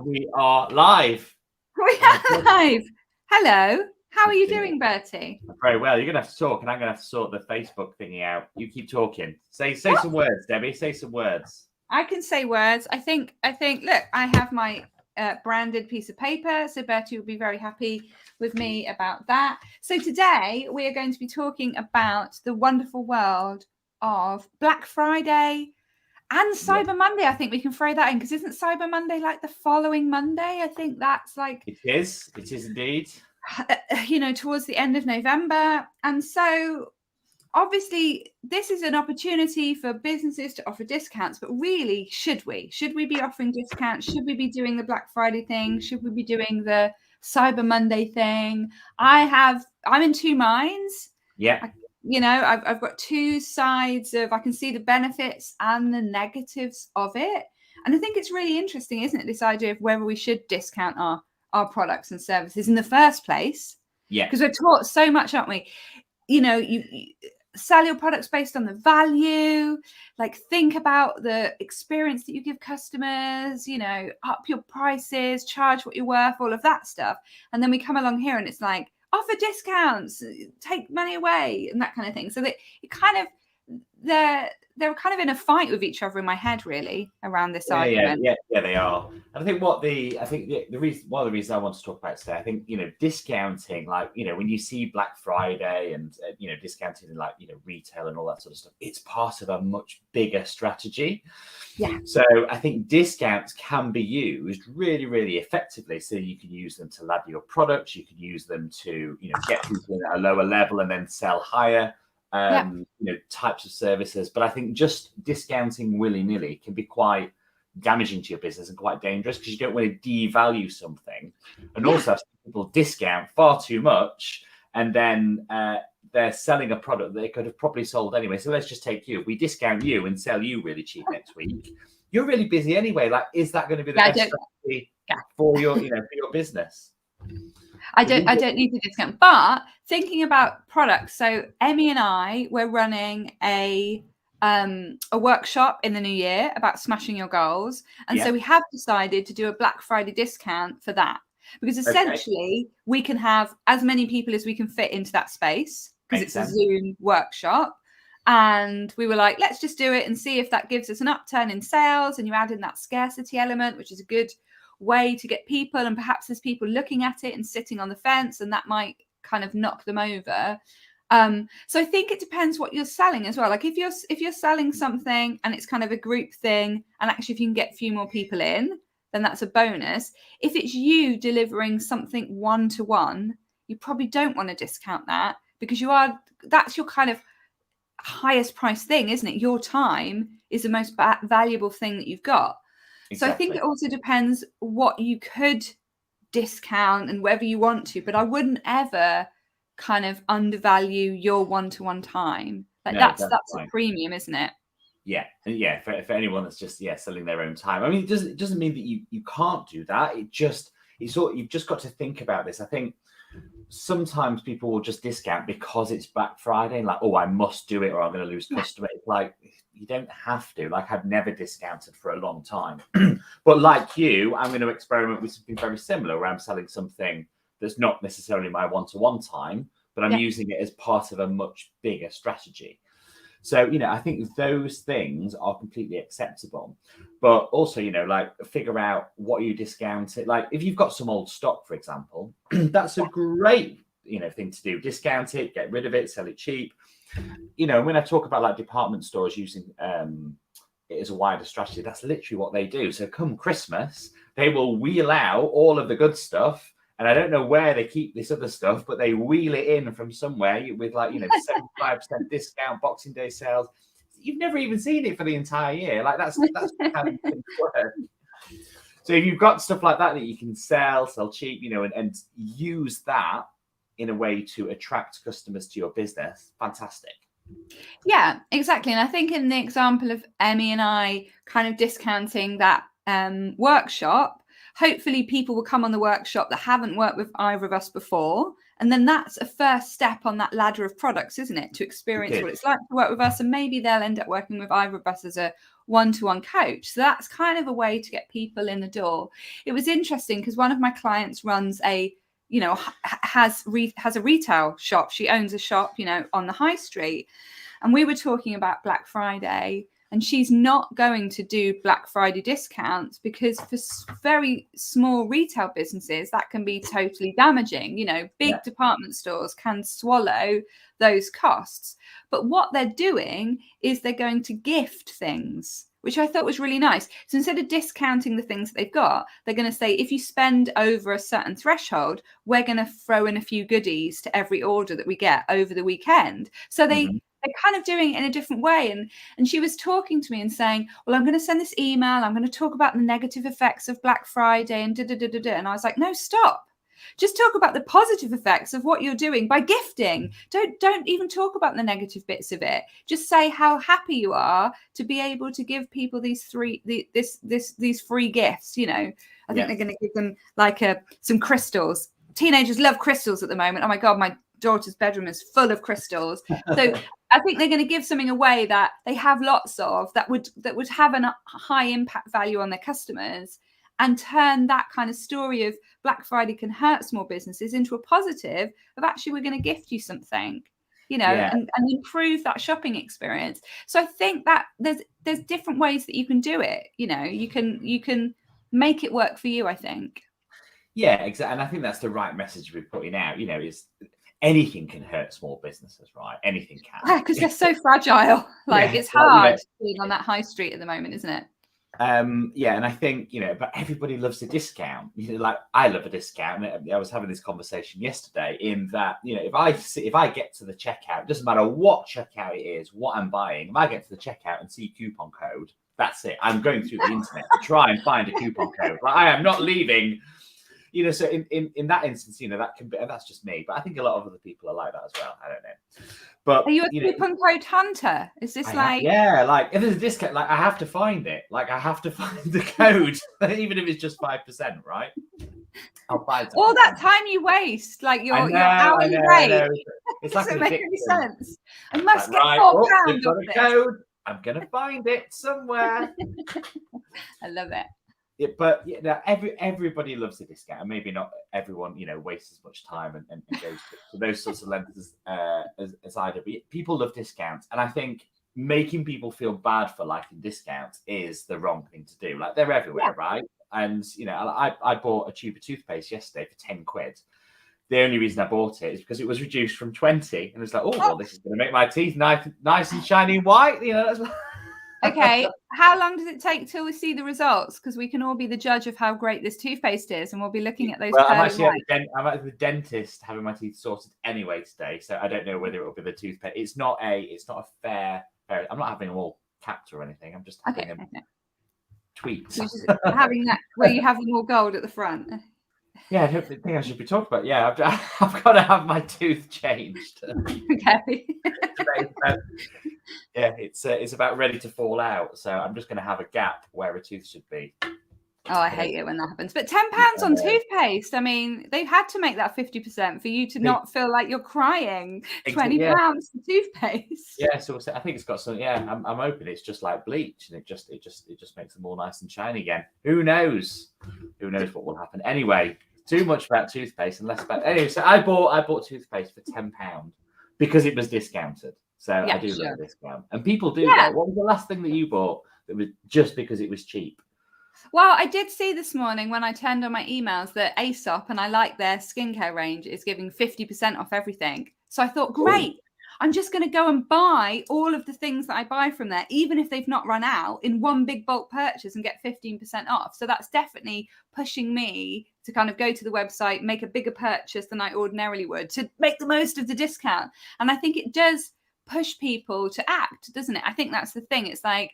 We are live. We are live. Hello. How are you doing, Bertie? Very well. You're going to have to talk, and I'm going to have to sort the Facebook thingy out. You keep talking. Say some words, Debbie. Say some words. I can say words. I think. Look, I have my branded piece of paper, so Bertie will be very happy with me about that. So today we are going to be talking about the wonderful world of Black Friday and Cyber Monday. I think we can throw that in, because isn't Cyber Monday like the following Monday? I think that's like... It is indeed. Towards the end of November. And so obviously this is an opportunity for businesses to offer discounts, but really, should we be offering discounts? Should we be doing the Black Friday thing? Should we be doing the Cyber Monday thing? I'm in two minds. I've got two sides of... I can see the benefits and the negatives of it. And I think it's really interesting, isn't it, this idea of whether we should discount our products and services in the first place. Because we're taught so much, aren't we? You sell your products based on the value, like think about the experience that you give customers, up your prices, charge what you're worth, all of that stuff. And then we come along here and it's like, offer discounts, take money away, and that kind of thing. So that it kind of... they're kind of in a fight with each other in my head, really, around this argument. Yeah, they are. And I think one of the reasons I want to talk about today, I think, discounting, like, when you see Black Friday and, discounting in, like, retail and all that sort of stuff, it's part of a much bigger strategy. Yeah. So I think discounts can be used really, really effectively. So you can use them to ladder your products. You can use them to, get people in at a lower level and then sell higher. Types of services. But I think just discounting willy-nilly can be quite damaging to your business and quite dangerous, because you don't want to devalue something. And also people discount far too much, and then they're selling a product that they could have probably sold anyway. So let's just take you. If we discount you and sell you really cheap next week, you're really busy anyway. Like, is that going to be the best strategy for your business? I don't need to discount. But thinking about products, so Emmy and I, we're running a workshop in the new year about smashing your goals, and so we have decided to do a Black Friday discount for that, because essentially we can have as many people as we can fit into that space, because it's a Zoom workshop. And we were like, let's just do it and see if that gives us an upturn in sales. And you add in that scarcity element, which is a good way to get people, and perhaps there's people looking at it and sitting on the fence, and that might kind of knock them over. So I think it depends what you're selling as well. Like if you're selling something and it's kind of a group thing, and actually if you can get a few more people in, then that's a bonus. If it's you delivering something one-to-one, you probably don't want to discount that, because that's your kind of highest price thing, isn't it? Your time is the most valuable thing that you've got. Exactly. So I think it also depends what you could discount and whether you want to, but I wouldn't ever kind of undervalue your one-to-one time. Like that's a premium, isn't it? Yeah. For anyone that's just selling their own time. I mean, it doesn't mean that you can't do that. You've just got to think about this. I think sometimes people will just discount because it's Black Friday and like, oh, I must do it or I'm going to lose customers. Like, you don't have to. Like, I've never discounted for a long time. But like you, I'm going to experiment with something very similar, where I'm selling something that's not necessarily my one-to-one time, but I'm using it as part of a much bigger strategy. So, I think those things are completely acceptable. But also, like, figure out what you discount it. Like, if you've got some old stock, for example, that's a great, thing to do. Discount it, get rid of it, sell it cheap. When I talk about like department stores using it as a wider strategy, that's literally what they do. So come Christmas, they will wheel out all of the good stuff. And I don't know where they keep this other stuff, but they wheel it in from somewhere with like, 75% discount, Boxing Day sales. You've never even seen it for the entire year. Like that's how things work. So if you've got stuff like that you can sell cheap, and use that in a way to attract customers to your business, fantastic. Yeah, exactly. And I think in the example of Emmy and I kind of discounting that workshop, hopefully people will come on the workshop that haven't worked with either of us before. And then that's a first step on that ladder of products, isn't it? To experience what it's like to work with us. And maybe they'll end up working with either of us as a one-to-one coach. So that's kind of a way to get people in the door. It was interesting because one of my clients runs has a retail shop. She owns a shop, on the high street. And we were talking about Black Friday, and she's not going to do Black Friday discounts because for very small retail businesses, that can be totally damaging. Big department stores can swallow those costs. But what they're doing is they're going to gift things, which I thought was really nice. So instead of discounting the things that they've got, they're going to say, if you spend over a certain threshold, we're going to throw in a few goodies to every order that we get over the weekend. So they're kind of doing it in a different way. And she was talking to me and saying, well, I'm going to send this email. I'm going to talk about the negative effects of Black Friday and da-da-da-da-da. And I was like, no, stop. Just talk about the positive effects of what you're doing by gifting. Don't even talk about the negative bits of it. Just say how happy you are to be able to give people these free gifts. I think they're going to give them like some crystals. Teenagers love crystals at the moment. Oh my God, my daughter's bedroom is full of crystals. So I think they're going to give something away that they have lots of that would have a high impact value on their customers, and turn that kind of story of Black Friday can hurt small businesses into a positive of actually we're going to gift you something, and improve that shopping experience. So I think that there's different ways that you can do it. You can make it work for you, I think. Yeah, exactly. And I think that's the right message we're putting out, is anything can hurt small businesses, right? Anything can. Yeah, because they're so fragile. It's hard being on that high street at the moment, isn't it? And I think, but everybody loves a discount. Like I love a discount. I was having this conversation yesterday in that, if I get to the checkout, it doesn't matter what checkout it is, what I'm buying, if I get to the checkout and see a coupon code, that's it. I'm going through the internet to try and find a coupon code. Like, I am not leaving. So in that instance, that can be, and that's just me, but I think a lot of other people are like that as well. I don't know. But are you a coupon code hunter? Is this like if there's a discount, like I have to find it. Like I have to find the code, even if it's just 5%, right? I'll find all that time you waste, like your hourly rate. It's like doesn't make any sense. I must get £4 of this. Code. I'm gonna find it somewhere. I love it. Yeah, but everybody loves a discount, and maybe not everyone, wastes as much time and goes to those sorts of lengths as I do. But people love discounts, and I think making people feel bad for liking discounts is the wrong thing to do. Like they're everywhere, right? And I bought a tube of toothpaste yesterday for 10 quid. The only reason I bought it is because it was reduced from 20, and it's like, well, this is going to make my teeth nice and shiny and white. Okay, how long does it take till we see the results? Because we can all be the judge of how great this toothpaste is, and we'll be looking at those. Well, I'm at the dentist having my teeth sorted anyway today, so I don't know whether it will be the toothpaste. It's not a fair. I'm not having them all capped or anything. I'm just having them tweaked. Having that where you have them all gold at the front. Yeah, I don't think I should be talking about. Yeah, I've got to have my tooth changed. Okay. It's about ready to fall out, so I'm just going to have a gap where a tooth should be. Oh, I hate it when that happens. But £10 on toothpaste. I mean, they've had to make that 50% for you to not feel like you're crying. £20 for toothpaste. Yeah, so I think it's got some. Yeah, I'm hoping it's just like bleach, and it just makes them all nice and shiny again. Who knows? Who knows what will happen? Anyway, too much about toothpaste and less about. Anyway, so I bought toothpaste for £10 because it was discounted. So I do love a discount, and people do that. What was the last thing that you bought that was just because it was cheap? Well, I did see this morning when I turned on my emails that Aesop, and I like their skincare range, is giving 50% off everything. So I thought, great, I'm just going to go and buy all of the things that I buy from there, even if they've not run out, in one big bulk purchase and get 15% off. So that's definitely pushing me to kind of go to the website, make a bigger purchase than I ordinarily would, to make the most of the discount. And I think it does push people to act, doesn't it? I think that's the thing. It's like,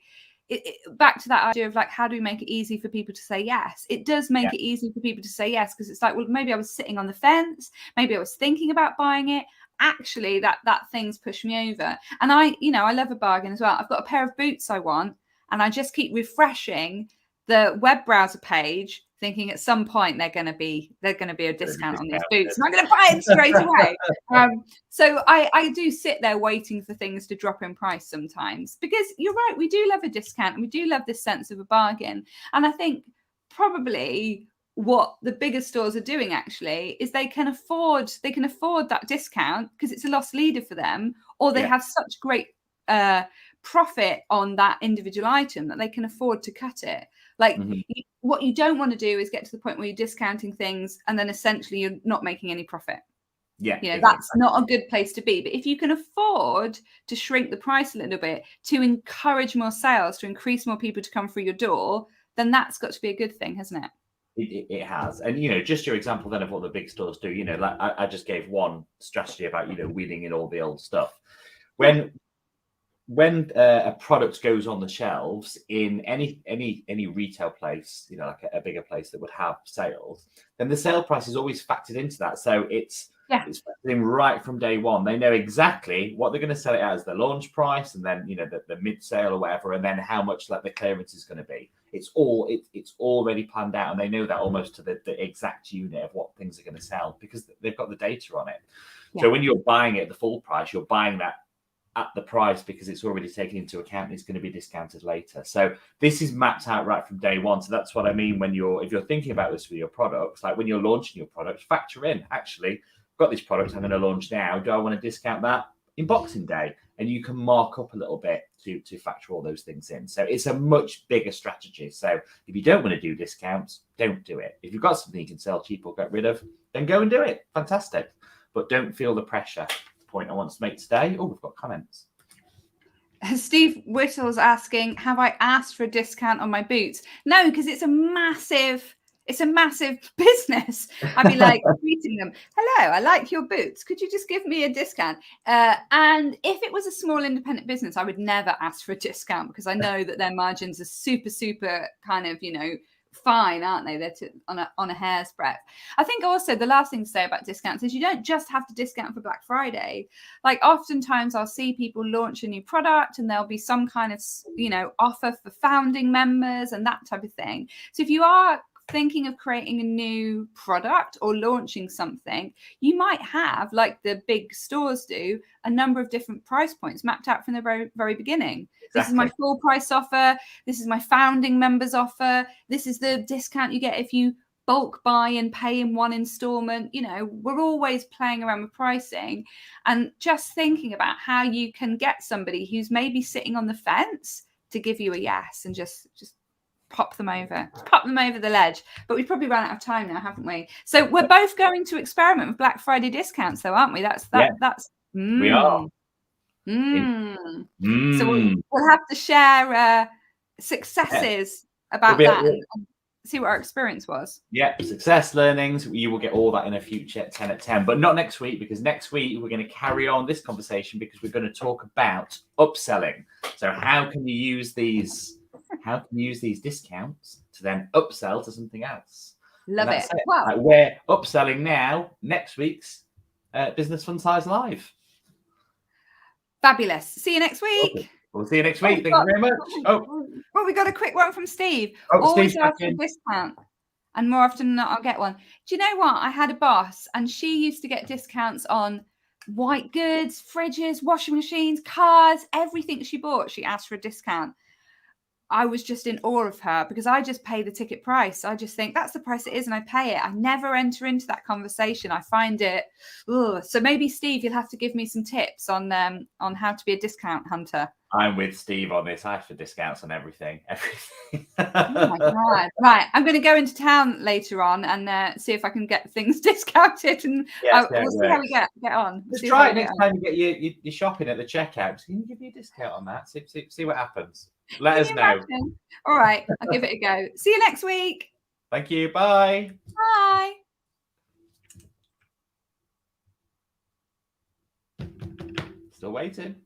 back to that idea of like, how do we make it easy for people to say yes? It does make it easy for people to say yes, because it's like, well, maybe I was sitting on the fence, maybe I was thinking about buying it. Actually, that thing's pushed me over. And I love a bargain as well. I've got a pair of boots I want, and I just keep refreshing the web browser page, thinking at some point they're going to be a discount on these boots, and I'm going to buy it straight away. So I do sit there waiting for things to drop in price sometimes, because you're right, we do love a discount, and we do love this sense of a bargain. And I think probably what the bigger stores are doing actually is they can afford that discount because it's a loss leader for them, or they have such great profit on that individual item that they can afford to cut it. Like, what you don't want to do is get to the point where you're discounting things and then essentially you're not making any profit. That's not a good place to be. But if you can afford to shrink the price a little bit to encourage more sales, to increase more people to come through your door, then that's got to be a good thing, hasn't it? It has. And, just your example then of what the big stores do, like I just gave one strategy about, wheeling in all the old stuff. When a product goes on the shelves in any retail place, like a bigger place that would have sales, then the sale price is always factored into that. So it's factored in right from day one. They know exactly what they're going to sell it as the launch price, and then the mid sale or whatever, and then how much like the clearance is going to be. It's already planned out, and they know that almost to the exact unit of what things are going to sell because they've got the data on it. So when you're buying it at the full price, you're buying that at the price because it's already taken into account and it's going to be discounted later. So this is mapped out right from day one. So that's what I mean if you're thinking about this with your products, like when you're launching your products, factor in, actually, I've got this product I'm going to launch now. Do I want to discount that in Boxing Day? And you can mark up a little bit to factor all those things in. So it's a much bigger strategy. So if you don't want to do discounts, don't do it. If you've got something you can sell cheap or get rid of, then go and do it. Fantastic. But don't feel the pressure. Point I want to make today. Oh, we've got comments. Steve Whittle's asking, have I asked for a discount on my boots? No, because it's a massive business. I'd be like greeting them, hello, I like your boots, could you just give me a discount? And if it was a small independent business, I would never ask for a discount because I know that their margins are super kind of fine, aren't they? They're on a hair's breadth. I think also the last thing to say about discounts is you don't just have to discount for Black Friday. Like oftentimes I'll see people launch a new product and there'll be some kind of offer for founding members and that type of thing. So if you are thinking of creating a new product or launching something, you might have, like the big stores do, a number of different price points mapped out from the very, very beginning. Exactly. This is my full price offer. This is my founding members offer. This is the discount you get if you bulk buy and pay in one installment. We're always playing around with pricing and just thinking about how you can get somebody who's maybe sitting on the fence to give you a yes and just pop them over the ledge. But we've probably run out of time now, haven't we? So we're both going to experiment with Black Friday discounts though, aren't we? We are. So we'll have to share successes about that and see what our experience was. Success learnings. You will get all that in a future 10 at 10, but not next week, because next week we're going to carry on this conversation because we're going to talk about upselling. So how can you use these discounts to then upsell to something else? Love it. Wow. Like we're upselling now, next week's Business Funsize Live. Fabulous. See you next week. Okay. We'll see you next week. Thank you very much. Well, we got a quick one from Steve. Always ask for a discount. And more often than not, I'll get one. Do you know what? I had a boss and she used to get discounts on white goods, fridges, washing machines, cars, everything she bought. She asked for a discount. I was just in awe of her because I just pay the ticket price. I just think that's the price it is and I pay it. I never enter into that conversation. I find it, so maybe Steve, you'll have to give me some tips on how to be a discount hunter. I'm with Steve on this. I have for discounts on everything. Oh my God. Right. I'm going to go into town later on and see if I can get things discounted and we'll see how we get on. Just try it next time you get your shopping at the checkout. Can you give me a discount on that? See what happens. Let us know. All right. I'll give it a go. See you next week. Thank you. Bye. Bye. Still waiting.